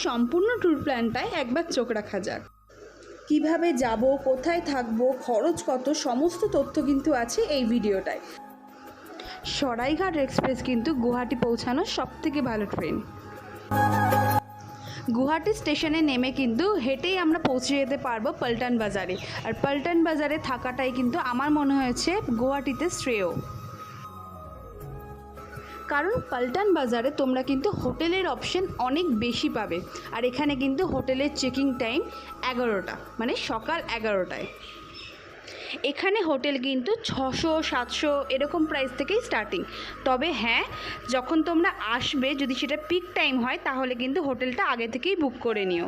সম্পূর্ণ ট্যুর প্ল্যানটায় একবার চোখ রাখা যাক। কিভাবে যাব, কোথায় থাকবো, খরচ কত, সমস্ত তথ্য কিন্তু আছে এই ভিডিওটায়। সরাইঘাট এক্সপ্রেস কিন্তু গুয়াহাটি পৌঁছানোর সবথেকে ভালো ট্রেন। গুয়াহাটি স্টেশনে নেমে কিন্তু হেঁটেই আমরা পৌঁছে যেতে পারবো পল্টন বাজারে। আর পল্টন বাজারে থাকাটাই কিন্তু আমার মনে হয়েছে গুয়াহাটিতে শ্রেয়, কারণ পল্টন বাজারে তোমরা কিন্তু হোটেলের অপশন অনেক বেশি পাবে। আর এখানে কিন্তু হোটেলের চেকিং টাইম 11টা, মানে সকাল 11টায়। এখানে হোটেল কিন্তু 600-700 এরকম প্রাইস থেকেই স্টার্টিং। তবে হ্যাঁ, যখন তোমরা আসবে যদি সেটা পিক টাইম হয় তাহলে কিন্তু হোটেলটা আগে থেকেই বুক করে নিও।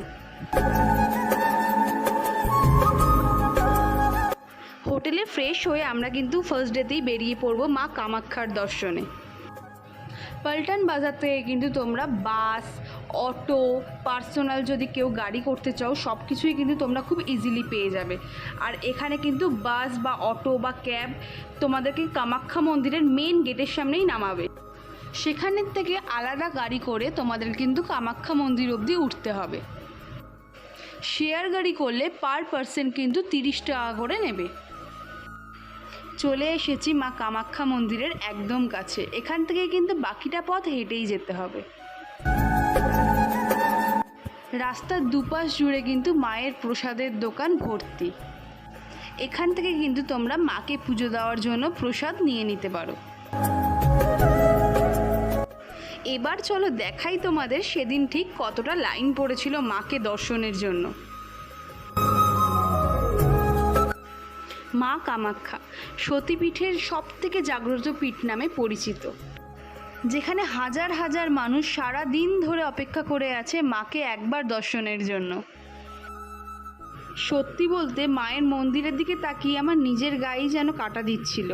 হোটেলে ফ্রেশ হয়ে আমরা কিন্তু ফার্স্ট ডেতেই বেরিয়ে পড়বো মা কামাখ্যার দর্শনে। পল্টন বাজার থেকে কিন্তু তোমরা বাস, অটো, পার্সোনাল যদি কেউ গাড়ি করতে চাও সব কিছুই কিন্তু তোমরা খুব ইজিলি পেয়ে যাবে। আর এখানে কিন্তু বাস বা অটো বা ক্যাব তোমাদেরকে কামাখ্যা মন্দিরের মেন গেটের সামনেই নামাবে। সেখানের থেকে আলাদা গাড়ি করে তোমাদের কিন্তু কামাখ্যা মন্দির অবধি উঠতে হবে। শেয়ার গাড়ি করলে পার পার্সন কিন্তু 30 টাকা করে নেবে। চলে এসেছি মা কামাখ্যা মন্দিরের একদম কাছে। এখান থেকে কিন্তু বাকিটা পথ হেঁটেই যেতে হবে। রাস্তার দুপাশ জুড়ে কিন্তু মায়ের প্রসাদের দোকান ভর্তি। এখান থেকে কিন্তু তোমরা মাকে পুজো দেওয়ার জন্য প্রসাদ নিয়ে নিতে পারো। এবার চলো দেখাই তোমাদের সেদিন ঠিক কতটা লাইন পড়েছিল মাকে দর্শনের জন্য। মা কামাখ্যা সতীপীঠের সবথেকে জাগ্রত পীঠ নামে পরিচিত, যেখানে হাজার হাজার মানুষ সারা দিন ধরে অপেক্ষা করে আছে মাকে একবার দর্শনের জন্য। সত্যি বলতে মায়ের মন্দিরের দিকে তাকিয়ে আমার নিজের গায়েই যেন কাঁটা দিচ্ছিল।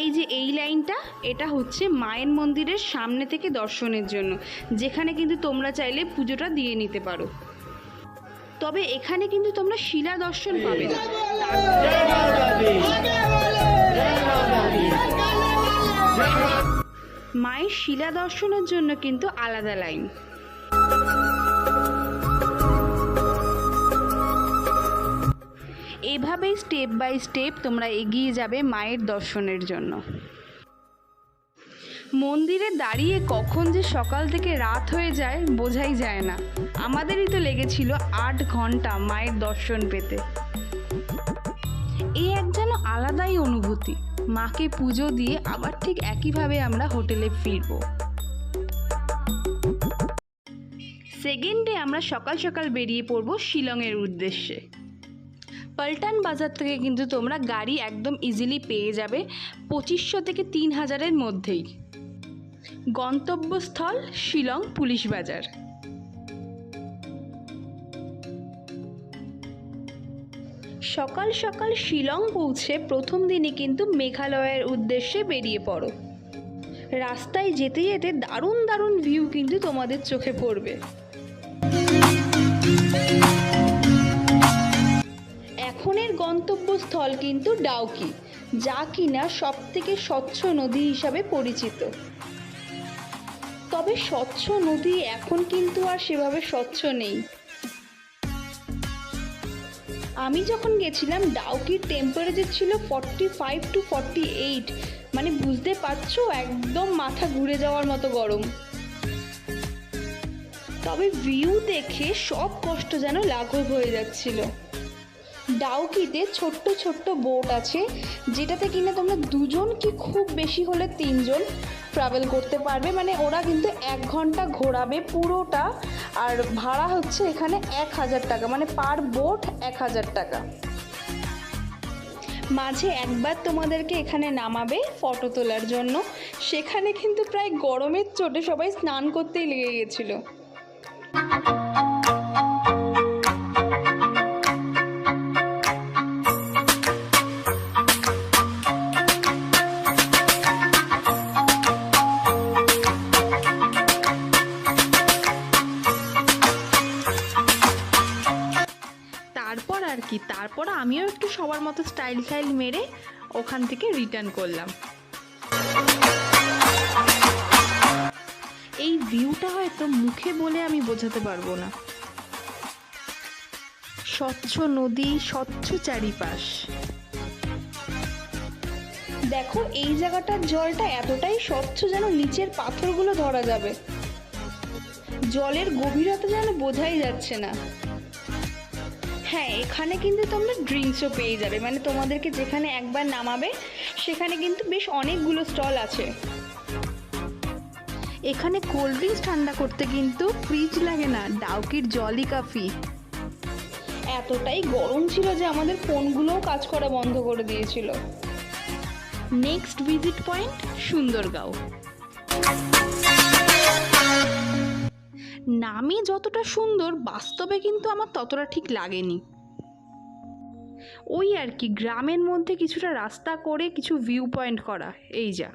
এই যে এই লাইনটা, এটা হচ্ছে মায়ের মন্দিরের সামনে থেকে দর্শনের জন্য, যেখানে কিন্তু তোমরা চাইলে পুজোটা দিয়ে নিতে পারো। তবে এখানে কিন্তু তোমরা শিলা দর্শন পাবে না। মায়ের শিলা দর্শনের জন্য কিন্তু আলাদা লাইন। এভাবেই স্টেপ বাই স্টেপ তোমরা এগিয়ে যাবে মায়ের দর্শনের জন্য। মন্দিরে দাঁড়িয়ে কখন যে সকাল থেকে রাত হয়ে যায় বোঝাই যায় না। আমাদেরই তো লেগেছিল 8 ঘন্টা মায়ের দর্শন পেতে। এই এক যেন আলাদাই অনুভূতি। মাকে পুজো দিয়ে আবার ঠিক একইভাবে আমরা হোটেলে ফিরব। সেকেন্ড ডে আমরা সকাল সকাল বেরিয়ে পড়ব শিলংয়ের উদ্দেশ্যে। পল্টন বাজার থেকে কিন্তু তোমরা গাড়ি একদম ইজিলি পেয়ে যাবে 2500 থেকে 3000-এর মধ্যেই। গন্তব্যস্থল শিলং পুলিশ বাজার। সকাল সকাল শিলং পৌঁছে প্রথম দিনই কিন্তু মেঘালয়ের উদ্দেশ্যে বেরিয়ে পড়ো। রাস্তায় যেতে যেতে দারুণ দারুণ ভিউ কিন্তু তোমাদের চোখে পড়বে। এখনের গন্তব্যস্থল কিন্তু ডাউকি, যা কিনা সবথেকে স্বচ্ছ নদী হিসাবে পরিচিত। তবে স্বচ্ছ নদী এখন কিন্তু আর সেভাবে স্বচ্ছ নেই। আমি যখন গেছিলাম ডাউকির টেম্পারেচার ছিল 45 to 48, মানে বুঝতে পারছো একদম মাথা ঘুরে যাওয়ার মতো গরম। তবে ভিউ দেখে সব কষ্ট যেন লাঘব হয়ে যাচ্ছিল। ডাউকিতে ছোট্ট ছোট্ট বোট আছে, যেটাতে কিনা তোমরা 2 জন কি খুব বেশি হলে 3 জন ট্রাভেল করতে পারবে। মানে ওরা কিন্তু 1 ঘন্টা ঘোরাবে পুরোটা, আর ভাড়া হচ্ছে এখানে 1000 টাকা, মানে পার বোট 1000 টাকা। মাঝে একবার তোমাদেরকে এখানে নামাবে ফটো তোলার জন্য। সেখানে কিন্তু প্রায় গরমের চোটে সবাই স্নান করতেই লেগে গেছিল। তারপর আমিও একটু সবার মতো স্টাইল মেরে ওখান থেকে রিটার্ন করলাম। এই ভিউটা হয়তো মুখে বলে আমি বোঝাতে পারবো না। স্বচ্ছ নদী, স্বচ্ছ চারিপাশ। দেখো এই জায়গাটার জলটা এতটাই স্বচ্ছ যেন নিচের পাথরগুলো ধরা যাবে। জলের গভীরতা যেন বোঝাই যাচ্ছে না। হ্যাঁ, এখানে কিন্তু তোমরা ড্রিঙ্কসও পেয়ে যাবে, মানে তোমাদেরকে যেখানে একবার নামাবে সেখানে কিন্তু বেশ অনেকগুলো স্টল আছে। এখানে কোল্ড ড্রিঙ্কস ঠান্ডা করতে কিন্তু ফ্রিজ লাগে না, ডাউকির জলই কাফি। এতটাই গরম ছিল যে আমাদের ফোনগুলোও কাজ করা বন্ধ করে দিয়েছিল। Next visit point Sundargaon. নামে যতটা সুন্দর, বাস্তবে কিন্তু আমার ততটা ঠিক লাগেনি। ওই আর কি, গ্রামের মধ্যে কিছুটা রাস্তা করে কিছু ভিউ পয়েন্ট করা। এই যা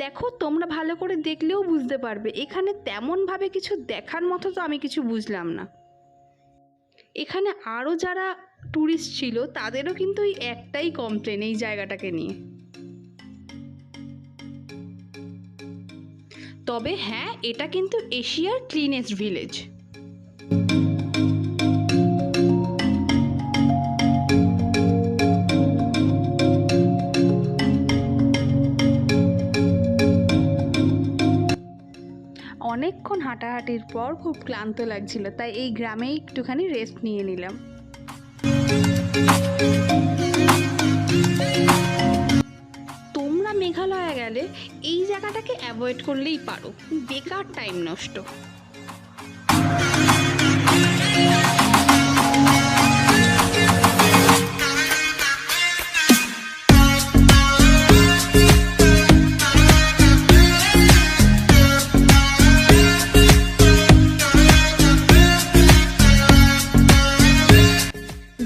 দেখো, তোমরা ভালো করে দেখলেও বুঝতে পারবে এখানে তেমনভাবে কিছু দেখার মতো তো আমি কিছু বুঝলাম না। এখানে আরও যারা ট্যুরিস্ট ছিল তাদেরও কিন্তু এই একটাই কমপ্লেন এই জায়গাটাকে নিয়ে। তবে হ্যাঁ, এটা কিন্তু এশিয়ার ক্লিনেস্ট ভিলেজ। অনেকক্ষণ হাঁটাহাঁটির পর খুব ক্লান্ত লাগছিল, তাই এই গ্রামেই একটুখানি রেস্ট নিয়ে নিলাম। তোমরা মেঘালয়ে গেলে এই জায়গাটাকে অ্যাভয়েড করলেই পারো, বেকার টাইম নষ্ট।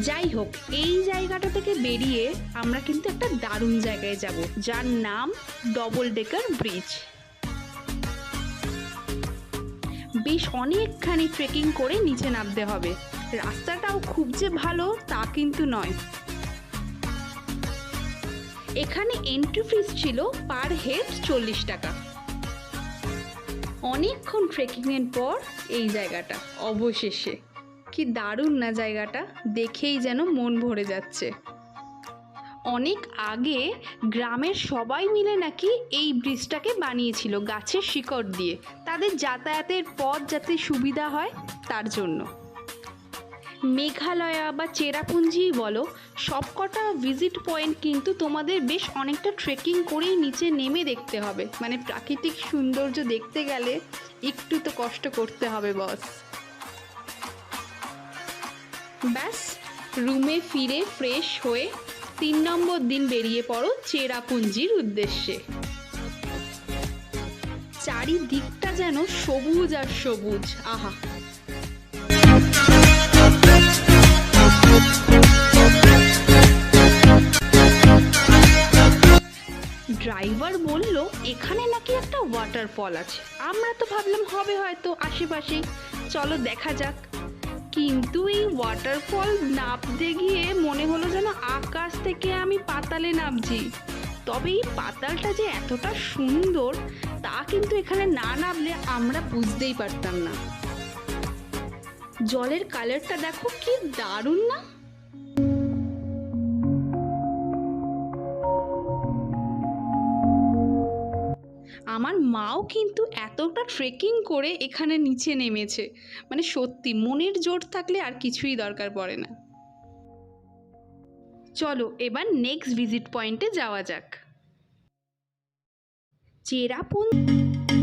যাই হোক, এই জায়গাটা থেকে বেরিয়ে আমরা কিন্তু একটা দারুণ জায়গায় যাব, যার নাম ডবল ডেকার ব্রিজ। বেশ অনেকখানি ট্রেকিং করে নিচে নামতে হবে। রাস্তাটাও খুব যে ভালো তা কিন্তু নয়। এখানে এন্ট্রি ফিস ছিল পার হেড 40 টাকা। অনেকক্ষণ ট্রেকিংয়ের পর এই জায়গাটা অবশেষে। কি দারুণ না জায়গাটা, দেখেই যেন মন ভরে যাচ্ছে। অনেক আগে গ্রামের সবাই মিলে নাকি এই ব্রিজটাকে বানিয়েছিল গাছের শিকড় দিয়ে, তাদের যাতায়াতের পথ যাতে সুবিধা হয় তার জন্য। মেঘালয়া বা চেরাপুঞ্জি বলো, সবকটা ভিজিট পয়েন্ট কিন্তু তোমাদের বেশ অনেকটা ট্রেকিং করেই নিচে নেমে দেখতে হবে, মানে প্রাকৃতিক সৌন্দর্য দেখতে গেলে একটু তো কষ্ট করতে হবে বস। ব্যাস, রুমে ফিরে ফ্রেশ হয়ে 3 নম্বর দিন বেরিয়ে পড়ো চেরাপুঞ্জির উদ্দেশ্যে। চারিদিকটা যেন সবুজ আর সবুজ, আহা। ড্রাইভার বলল এখানে নাকি একটা ওয়াটারফল আছে। আমরা তো ভাবলাম হবে হয়তো আশেপাশেই, চলো দেখা যাক। কিন্তু এই ওয়াটারফল নামতে গিয়ে মনে হলো যেন আকাশ থেকে আমি পাতালে নামছি। তবে এই পাতালটা যে এতটা সুন্দর তা কিন্তু এখানে না নামলে আমরা বুঝতেই পারতাম না। জলের কালারটা দেখো কি দারুণ না? আমার মাও কিন্তু এতটা ট্রেকিং করে এখানে নিচে নেমেছে, মানে সত্যি মনের জোর থাকলে আর কিছুই দরকার পড়ে না। চলো এবার নেক্সট ভিজিট পয়েন্টে যাওয়া যাক। চেরাপুঞ্জি।